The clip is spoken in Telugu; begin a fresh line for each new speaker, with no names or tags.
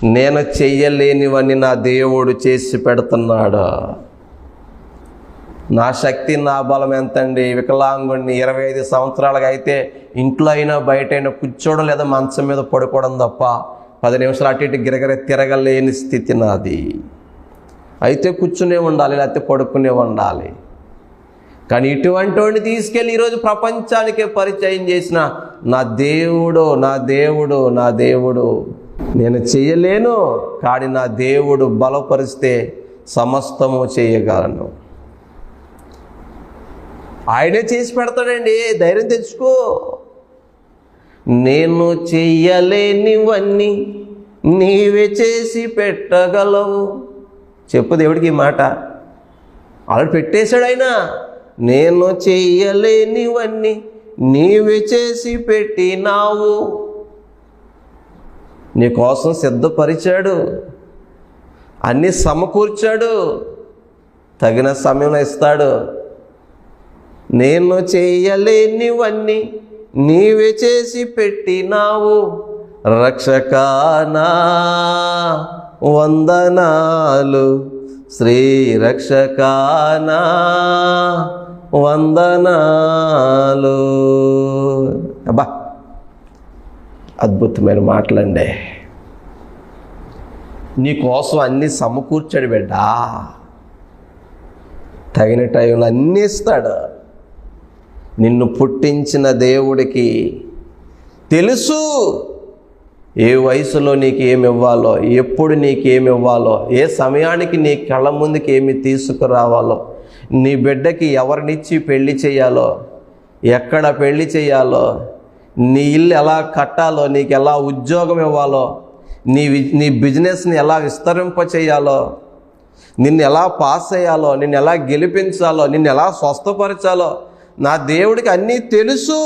నేను చెయ్యలేనివని నా దేవుడు చేసి పెడుతున్నాడు. నా శక్తి నా బలం ఎంతండి? వికలాంగుడిని 25 సంవత్సరాలుగా అయితే ఇంట్లో అయినా బయట అయినా కూర్చోవడం లేదా మంచం మీద పడుకోవడం తప్ప 10 నిమిషాలు అటు ఇటు గిరగిర తిరగలేని స్థితి నాది. అయితే కూర్చునే ఉండాలి, లేకపోతే పడుకునే ఉండాలి. కానీ ఇటువంటి వాడిని తీసుకెళ్ళి ఈరోజు ప్రపంచానికే పరిచయం చేసిన నా దేవుడు, నా దేవుడు, నా దేవుడు. నేను చేయలేను, కానీ నా దేవుడు బలపరిస్తే సమస్తము చేయగలను. ఆయనే చేసి పెడతాడండి, ధైర్యం తెచ్చుకో. నేను చెయ్యలేనివన్నీ నీవే చేసి పెట్టగలవు. చెప్పు దేవుడికి ఈ మాట. ఆల్రెడీ పెట్టేశాడు ఆయన. నేను చెయ్యలేనివన్నీ నీవే చేసి పెట్టినావు. నీ కోసం సిద్ధపరిచాడు, అన్నీ సమకూర్చాడు, తగిన సమయంలో ఇస్తాడు. నేను చెయ్యలేనివన్నీ నీవే చేసి పెట్టినావు, రక్షకానా వందనాలు, శ్రీ రక్షకానా వందనాలు. అబ్బా, అద్భుతమైన మాటలండి. నీకోసం అన్నీ సమకూర్చాడు బిడ్డా. తగిన టైంలో అన్నీ ఇస్తాడు. నిన్ను పుట్టించిన దేవుడికి తెలుసు ఏ వయసులో నీకు ఏమి ఇవ్వాలో, ఎప్పుడు నీకేమి ఇవ్వాలో, ఏ సమయానికి నీ కళ్ళ ముందుకి ఏమి తీసుకురావాలో, నీ బిడ్డకి ఎవరినిచ్చి పెళ్లి చేయాలో, ఎక్కడ పెళ్లి చేయాలో, నీ ఇల్లు ఎలా కట్టాలో, నీకు ఎలా ఉద్యోగం ఇవ్వాలో, నీ బిజినెస్ని ఎలా విస్తరింప చేయాలో, నిన్ను ఎలా పాస్ చేయాలో, నిన్ను ఎలా గెలిపించాలో, నిన్ను ఎలా స్వస్థపరచాలో నా దేవుడికి అన్నీ తెలుసు.